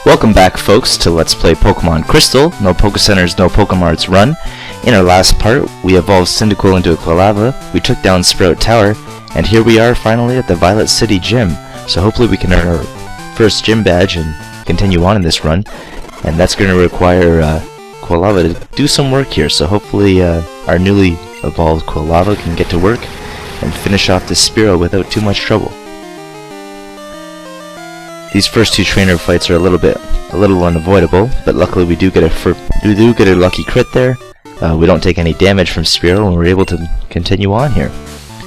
Welcome back, folks, to Let's Play Pokemon Crystal, no Pokecenters, no Pokemarts run. In our last part, we evolved Cyndaquil into a Quilava, we took down Sprout Tower, and here we are finally at the Violet City Gym. So hopefully we can earn our first gym badge and continue on in this run. And that's going to require Quilava to do some work here, so hopefully our newly evolved Quilava can get to work and finish off this Spearow without too much trouble. These first two trainer fights are a little unavoidable, but luckily we do get a lucky crit there. We don't take any damage from Spearow, and we're able to continue on here.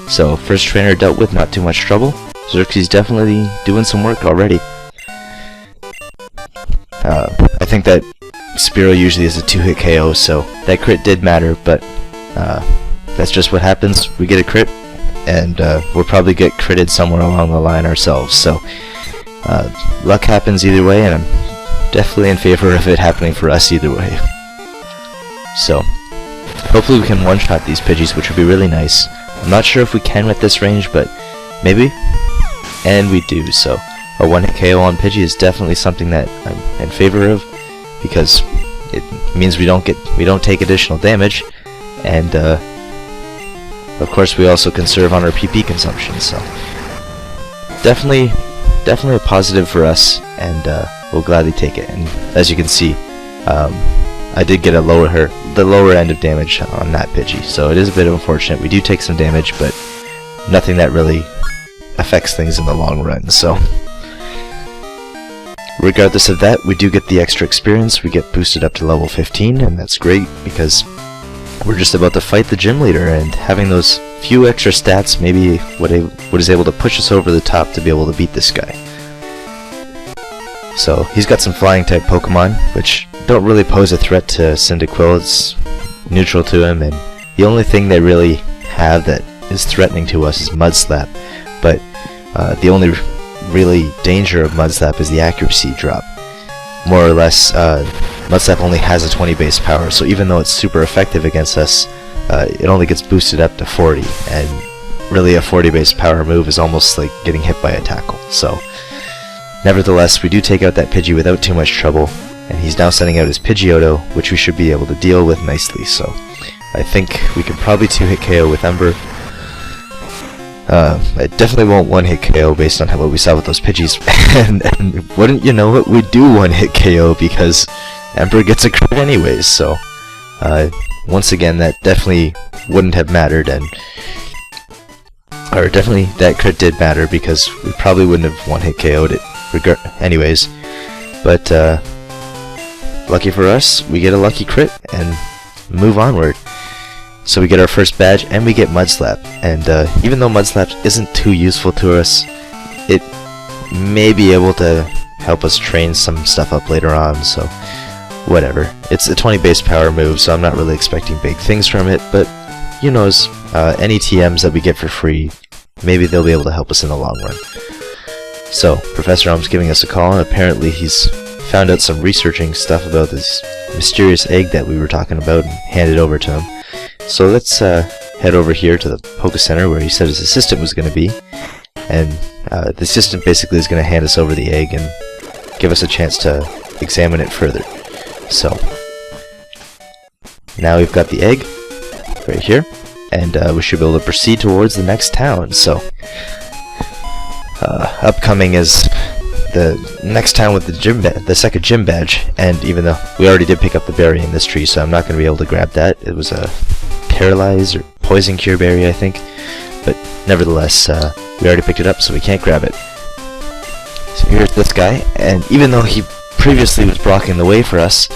So first trainer dealt with, not too much trouble. Xerxes definitely doing some work already. I think that Spearow usually is a 2-hit KO, so that crit did matter, but that's just what happens. We get a crit, and we'll probably get critted somewhere along the line ourselves. So luck happens either way, and I'm definitely in favor of it happening for us either way. So hopefully we can one-shot these Pidgeys, which would be really nice. I'm not sure if we can with this range, but maybe. And we do, so a one-hit KO on Pidgey is definitely something that I'm in favor of, because it means we don't take additional damage, and of course we also conserve on our PP consumption. So definitely a positive for us, and we'll gladly take it. And as you can see, I did get the lower end of damage on that Pidgey, so it is a bit unfortunate. We do take some damage, but nothing that really affects things in the long run. So regardless of that, we do get the extra experience. We get boosted up to level 15, and that's great because we're just about to fight the gym leader, and having those few extra stats maybe what is able to push us over the top to be able to beat this guy. So he's got some flying type Pokemon, which don't really pose a threat to Cyndaquil. It's neutral to him, and the only thing they really have that is threatening to us is Mudslap. But the only really danger of Mudslap is the accuracy drop. More or less, Mudslap only has a 20 base power, so even though it's super effective against us, it only gets boosted up to 40, and really a 40 base power move is almost like getting hit by a tackle. So nevertheless, we do take out that Pidgey without too much trouble, and he's now sending out his Pidgeotto, which we should be able to deal with nicely. So I think we can probably 2-hit KO with Ember. I definitely won't 1-hit KO based on what we saw with those Pidgeys, and wouldn't you know it, we do 1-hit KO because Ember gets a crit anyways. So once again, that definitely wouldn't have mattered, or definitely that crit did matter because we probably wouldn't have 1-hit KO'd it anyways. But lucky for us, we get a lucky crit and move onward. So we get our first badge, and we get Mudslap. And even though Mudslap isn't too useful to us, it may be able to help us train some stuff up later on, so whatever. It's a 20 base power move, so I'm not really expecting big things from it, but who knows, any TMs that we get for free, maybe they'll be able to help us in the long run. So Professor Elm's giving us a call, and apparently he's found out some researching stuff about this mysterious egg that we were talking about and handed over to him. So let's head over here to the Pokecenter where he said his assistant was going to be, and the assistant basically is going to hand us over the egg and give us a chance to examine it further. So now we've got the egg right here, and we should be able to proceed towards the next town. So upcoming is the next town with the second gym badge, and even though we already did pick up the berry in this tree, so I'm not going to be able to grab that. It was a paralyze or poison cure berry, I think, but nevertheless, we already picked it up, so we can't grab it. So here's this guy, and even though he previously was blocking the way for us,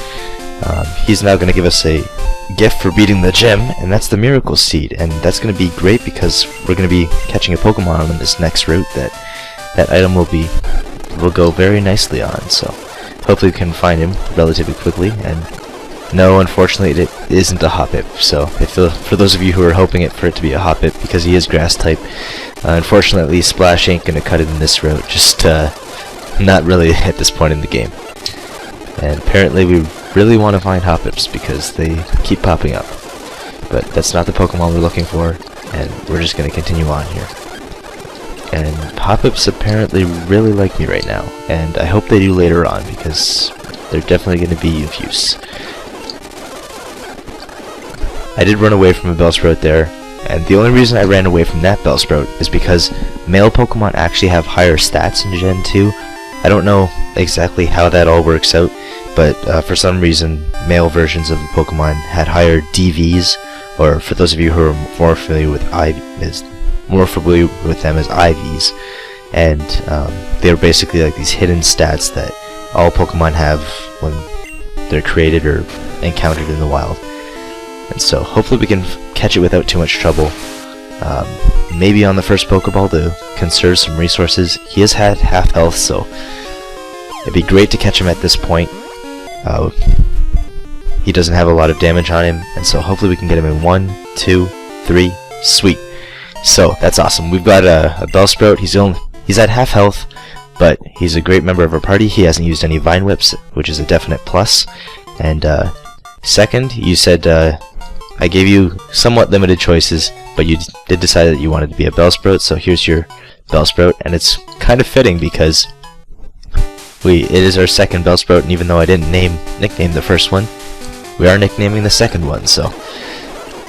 he's now going to give us a gift for beating the gym, and that's the Miracle Seed, and that's going to be great because we're going to be catching a Pokemon on this next route that item will go very nicely on. So hopefully we can find him relatively quickly. And no, unfortunately, it isn't a Hoppip. So for those of you who are hoping for it to be a Hoppip, because he is Grass type, unfortunately Splash ain't gonna cut it in this route. Just not really at this point in the game. And apparently we really want to find Hoppips because they keep popping up. But that's not the Pokemon we're looking for, and we're just gonna continue on here. and Hop-Ups apparently really like me right now, and I hope they do later on, because they're definitely going to be of use. I did run away from a Bellsprout there, and the only reason I ran away from that Bellsprout is because male Pokemon actually have higher stats in Gen 2. I don't know exactly how that all works out, but for some reason male versions of the Pokemon had higher DVs, or for those of you who are more familiar with them as IVs, and they're basically like these hidden stats that all Pokemon have when they're created or encountered in the wild. And so hopefully we can catch it without too much trouble. Maybe on the first Pokeball to conserve some resources. He has had half health, so it'd be great to catch him at this point. He doesn't have a lot of damage on him, and so hopefully we can get him in 1, 2, 3, sweet. So that's awesome. We've got a Bellsprout. He's at half health, but he's a great member of our party. He hasn't used any Vine Whips, which is a definite plus. And second, you said I gave you somewhat limited choices, but you did decide that you wanted to be a Bellsprout, so here's your Bellsprout, and it's kind of fitting because it is our second Bellsprout, and even though I didn't nickname the first one, we are nicknaming the second one, so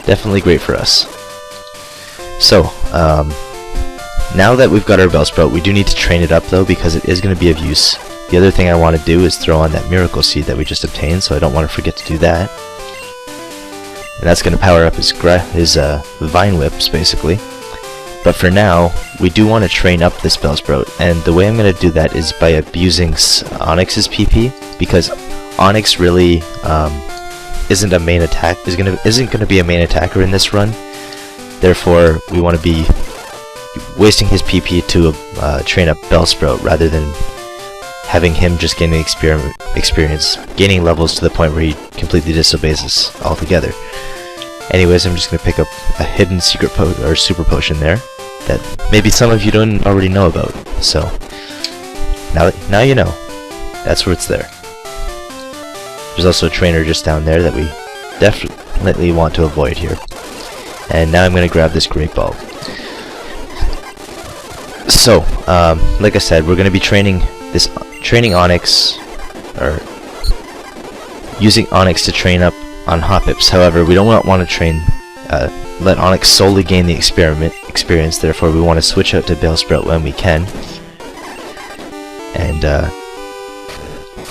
definitely great for us. So, now that we've got our Bellsprout, we do need to train it up though, because it is going to be of use. The other thing I want to do is throw on that Miracle Seed that we just obtained, so I don't want to forget to do that. And that's going to power up his Vine Whips, basically. But for now, we do want to train up this Bellsprout, and the way I'm going to do that is by abusing Onix's PP, because Onix really isn't going to be a main attacker in this run. Therefore, we want to be wasting his PP to train up Bellsprout rather than having him just gaining experience, gaining levels to the point where he completely disobeys us altogether. Anyways, I'm just going to pick up a hidden secret super potion there that maybe some of you don't already know about. So now you know. That's where it's there. There's also a trainer just down there that we definitely want to avoid here. And now I'm going to grab this Great Ball. So, like I said, we're going to be training Onix, or using Onix to train up on Hop-Ups. However, we don't want to let Onix solely gain the experience. Therefore, we want to switch out to Bellsprout when we can. And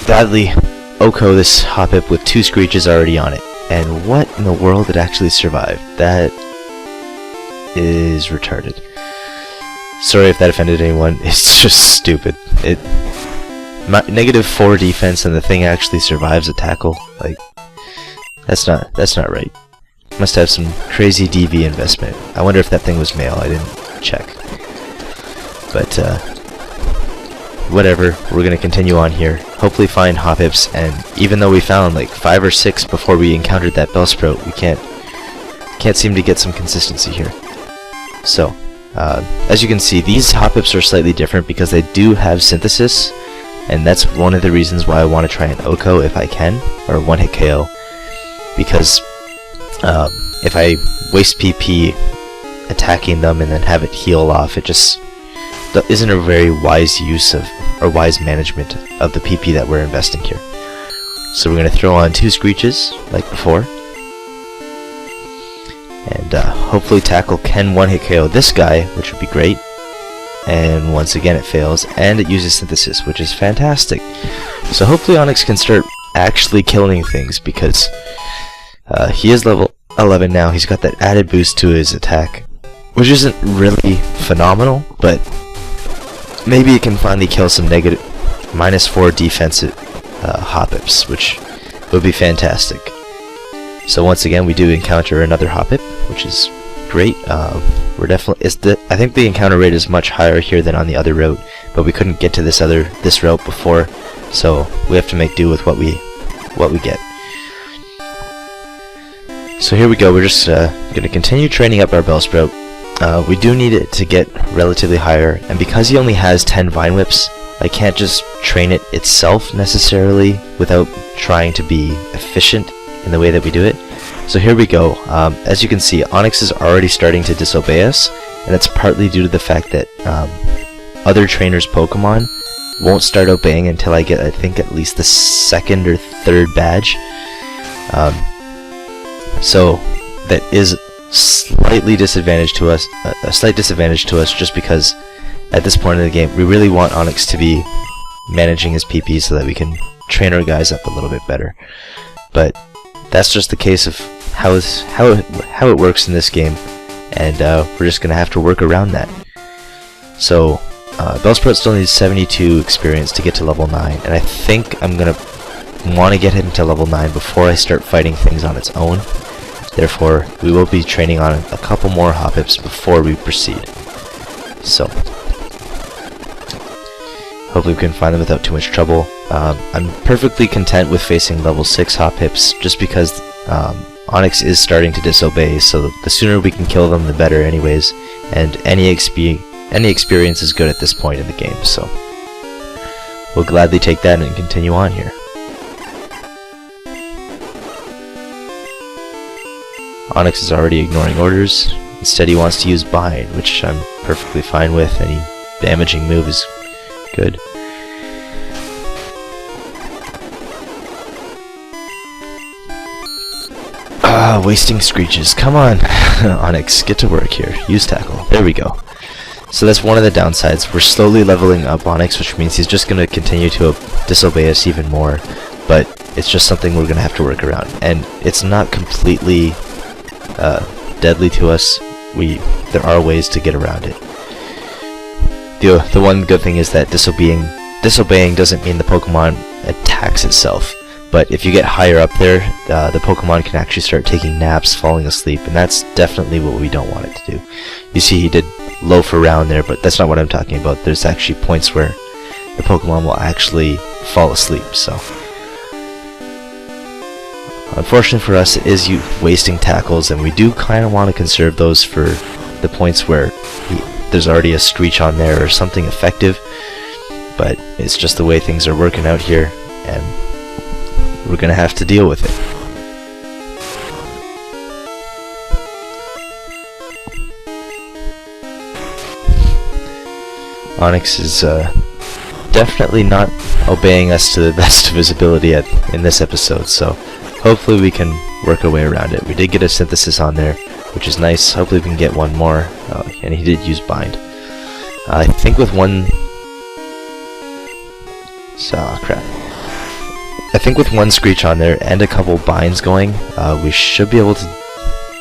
gladly Oko this Hop-Up with 2 Screeches already on it. And what in the world did actually survive? That is retarded. Sorry if that offended anyone. It's just stupid. -4 defense and the thing actually survives a tackle. Like, that's not right. Must have some crazy DV investment. I wonder if that thing was male. I didn't check. But whatever. We're gonna continue on here. Hopefully find Hop-Ups, and even though we found like 5 or 6 before we encountered that Bellsprout, we can't seem to get some consistency here. So, as you can see, these Hop-Ups are slightly different because they do have synthesis, and that's one of the reasons why I want to try an Oko if I can, or one-hit KO, because if I waste PP attacking them and then have it heal off, it just isn't a very wise use of, or wise management of the PP that we're investing here. So we're going to throw on 2 Screeches, like before, and hopefully Tackle can one-hit KO this guy, which would be great. And once again it fails, and it uses Synthesis, which is fantastic. So hopefully Onix can start actually killing things, because he is level 11 now. He's got that added boost to his attack, which isn't really phenomenal, but maybe it can finally kill some -4 defensive Hop-Ups, which would be fantastic. So once again, we do encounter another Hop-Up, which is great. We're definitely I think the encounter rate is much higher here than on the other route, but we couldn't get to this route before, so we have to make do with what we get. So here we go. We're just going to continue training up our Bellsprout. We do need it to get relatively higher, and because he only has 10 Vine Whips, I can't just train it itself necessarily without trying to be efficient in the way that we do it. So here we go. As you can see, Onyx is already starting to disobey us, and it's partly due to the fact that other trainers' Pokemon won't start obeying until I get, I think, at least the 2nd or 3rd badge. So that is slightly disadvantage to us, a slight disadvantage to us, just because at this point in the game we really want Onyx to be managing his PP so that we can train our guys up a little bit better. But that's just the case of how it works in this game, and we're just gonna have to work around that. So Bellsprout still needs 72 experience to get to level 9, and I think I'm gonna want to get him to level 9 before I start fighting things on its own. Therefore, we will be training on a couple more Hoppips before we proceed. So hopefully we can find them without too much trouble. I'm perfectly content with facing level 6 Hoppips, just because Onyx is starting to disobey, so the sooner we can kill them the better anyways, and any experience is good at this point in the game, so we'll gladly take that and continue on here. Onyx is already ignoring orders. Instead he wants to use Bind, which I'm perfectly fine with. Any damaging move is good. Wasting screeches. Come on, Onyx, get to work here. Use Tackle. There we go. So that's one of the downsides. We're slowly leveling up Onyx, which means he's just going to continue to disobey us even more. But it's just something we're going to have to work around. And it's not completely deadly to us. There are ways to get around it. The one good thing is that disobeying doesn't mean the Pokemon attacks itself. But if you get higher up there, the Pokemon can actually start taking naps, falling asleep, and that's definitely what we don't want it to do. You see he did loaf around there, but that's not what I'm talking about. There's actually points where the Pokemon will actually fall asleep, so unfortunately for us, it is wasting tackles, and we do kind of want to conserve those for the points where there's already a Screech on there or something effective, but it's just the way things are working out here, and we're gonna have to deal with it. Onyx is definitely not obeying us to the best of his ability in this episode, so hopefully we can work our way around it. We did get a Synthesis on there, which is nice. Hopefully we can get one more, and he did use Bind. I think with one... crap. I think with one Screech on there and a couple Binds going, we should be able to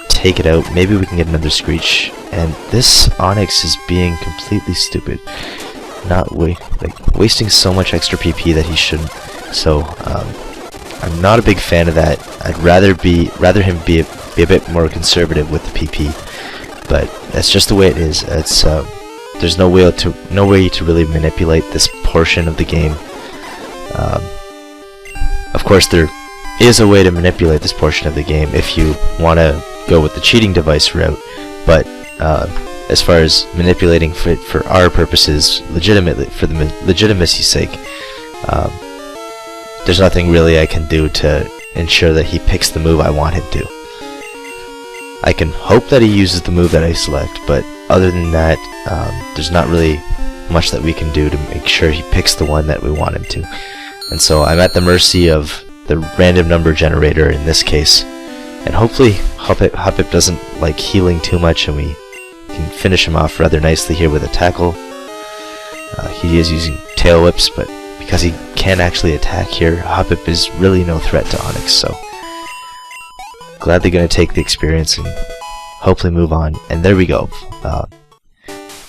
take it out. Maybe we can get another Screech. And this Onyx is being completely stupid. Wasting so much extra PP that he shouldn't. So, I'm not a big fan of that. I'd rather him be a bit more conservative with the PP. But that's just the way it is. It's there's no way to really manipulate this portion of the game. Of course, there is a way to manipulate this portion of the game if you want to go with the cheating device route, but as far as manipulating for our purposes, legitimately, for the legitimacy's sake, there's nothing really I can do to ensure that he picks the move I want him to. I can hope that he uses the move that I select, but other than that, there's not really much that we can do to make sure he picks the one that we want him to. And so I'm at the mercy of the random number generator in this case. And hopefully Hoppip doesn't like healing too much, and we can finish him off rather nicely here with a Tackle. He is using Tail Whips, but because he can't actually attack here, Hoppip is really no threat to Onyx, so gladly going to take the experience and hopefully move on. And there we go.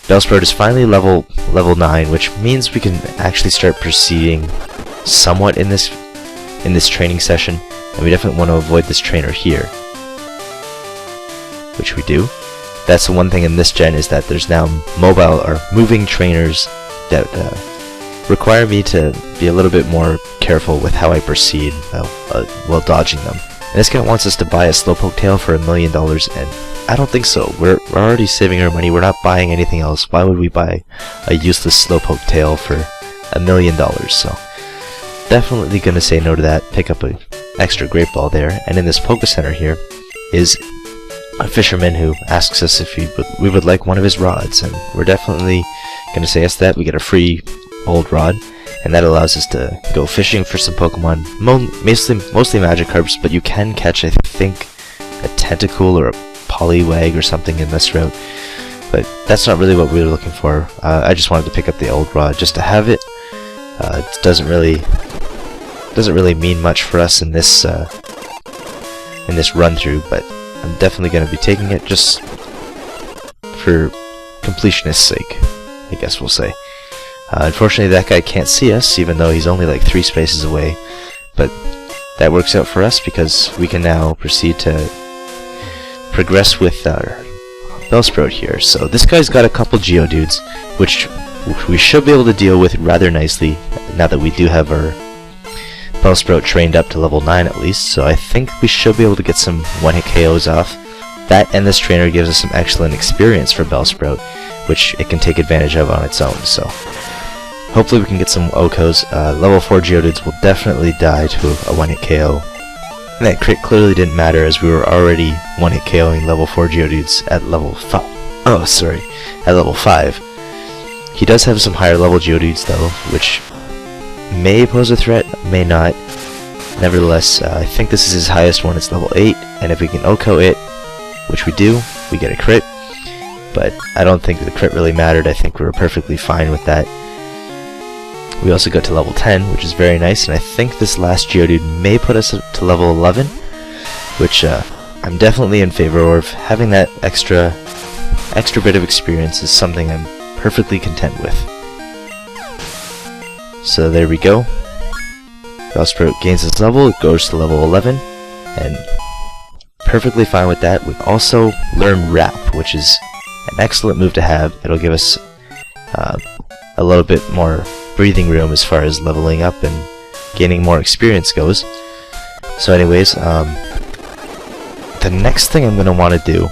Bellsprout is finally level 9, which means we can actually start proceeding somewhat in this training session, and we definitely want to avoid this trainer here, which we do. That's the one thing in this gen, is that there's now mobile or moving trainers that require me to be a little bit more careful with how I proceed while dodging them. And this guy wants us to buy a Slowpoke tail for $1 million, and I don't think so. We're already saving our money. We're not buying anything else. Why would we buy a useless Slowpoke tail for $1 million? So definitely gonna say no to that. Pick up an extra Great Ball there, and in this Pokecenter here, is a fisherman who asks us if we would like one of his rods, and we're definitely going to say yes to that. We get a free old rod, and that allows us to go fishing for some Pokemon, mostly Magikarps, but you can catch, I think, a Tentacool or a Poliwag or something in this route, but that's not really what we were looking for. I just wanted to pick up the old rod just to have it. It doesn't really mean much for us in this run through, but I'm definitely going to be taking it just for completionist's sake, I guess we'll say. Unfortunately, that guy can't see us, even though he's only like 3 spaces away, but that works out for us because we can now proceed to progress with our Bellsprout here. So this guy's got a couple Geodudes, which we should be able to deal with rather nicely now that we do have our Bellsprout trained up to level 9 at least, so I think we should be able to get some one-hit KOs off. That and this trainer gives us some excellent experience for Bellsprout, which it can take advantage of on its own, so hopefully we can get some OHKOs. Level 4 Geodudes will definitely die to a one-hit KO. And that crit clearly didn't matter as we were already one-hit KOing level 4 Geodudes at level 5. Oh, sorry, at level 5. He does have some higher level Geodudes though, which may pose a threat, may not. Nevertheless, I think this is his highest one. It's level 8, and if we can OHKO it, which we do, we get a crit. But I don't think the crit really mattered. I think we were perfectly fine with that. We also got to level 10, which is very nice, and I think this last Geodude may put us up to level 11, which I'm definitely in favor of. Having that extra bit of experience is something I'm perfectly content with. So there we go. Bellsprout gains its level, it goes to level 11, and perfectly fine with that. We've also learned Wrap, which is an excellent move to have. It'll give us a little bit more breathing room as far as leveling up and gaining more experience goes. So anyways, the next thing I'm going to want to do,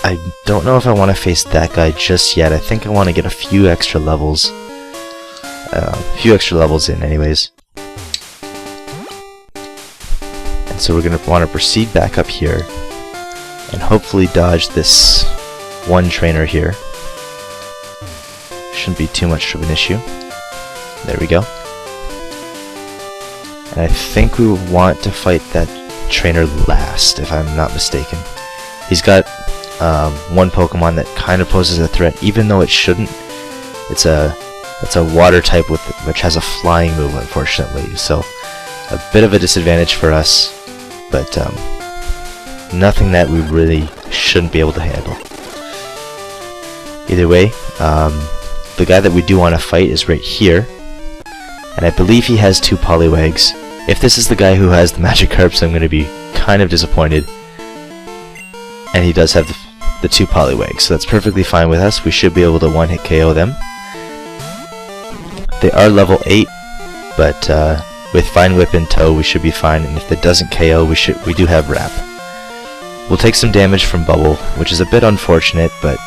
I don't know if I want to face that guy just yet. I think I want to get a few extra levels in anyways. And so we're going to want to proceed back up here and hopefully dodge this one trainer here. Shouldn't be too much of an issue. There we go. And I think we would want to fight that trainer last, if I'm not mistaken. He's got one Pokemon that kind of poses a threat, even though it shouldn't. It's a water type which has a flying move, unfortunately, so a bit of a disadvantage for us, but nothing that we really shouldn't be able to handle. Either way, the guy that we do want to fight is right here, and I believe he has 2 Poliwags. If this is the guy who has the Magikarps, I'm going to be kind of disappointed. And he does have the 2 Poliwags, so that's perfectly fine with us. We should be able to one-hit KO them. They are level 8, but with Vine Whip in tow, we should be fine. And if that doesn't KO, we do have Wrap. We'll take some damage from Bubble, which is a bit unfortunate, but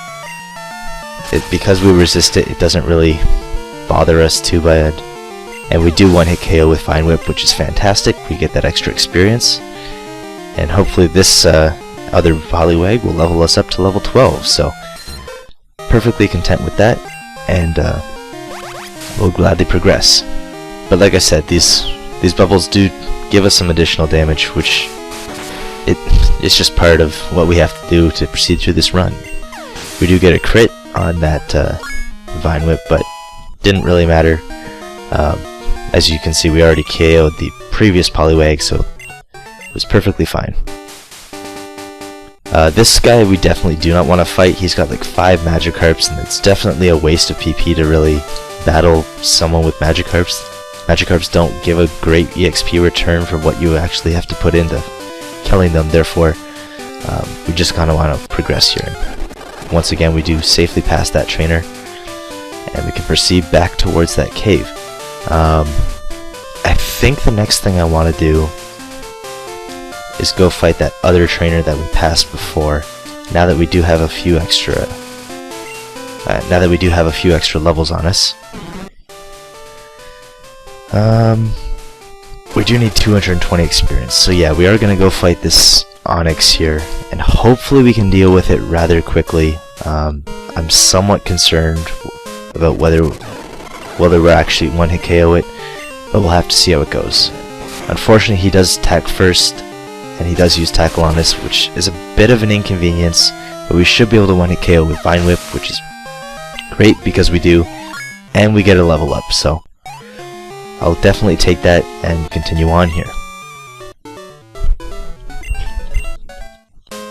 because we resist it, it doesn't really bother us too bad. And we do one-hit KO with Vine Whip, which is fantastic. We get that extra experience, and hopefully this other Poliwag will level us up to level 12. So perfectly content with that, and we'll gladly progress. But like I said, these bubbles do give us some additional damage, which it's just part of what we have to do to proceed through this run. We do get a crit on that Vine Whip, but didn't really matter. As you can see, we already KO'd the previous Poliwag, so it was perfectly fine. This guy we definitely do not want to fight. He's got like 5 Magikarps, and it's definitely a waste of PP to really battle someone with Magikarps. Magikarps don't give a great EXP return for what you actually have to put into killing them, therefore we just kind of want to progress here. Once again, we do safely pass that trainer, and we can proceed back towards that cave. I think the next thing I want to do is go fight that other trainer that we passed before, now that we do have a few extra levels on us. we do need 220 experience. So yeah, we are gonna go fight this Onyx here, and hopefully we can deal with it rather quickly. I'm somewhat concerned about whether we're actually one-hit KO it, but we'll have to see how it goes. Unfortunately, he does attack first, and he does use Tackle on us, which is a bit of an inconvenience, but we should be able to one-hit KO with Vine Whip, which is great because we do, and we get a level up, so I'll definitely take that and continue on here.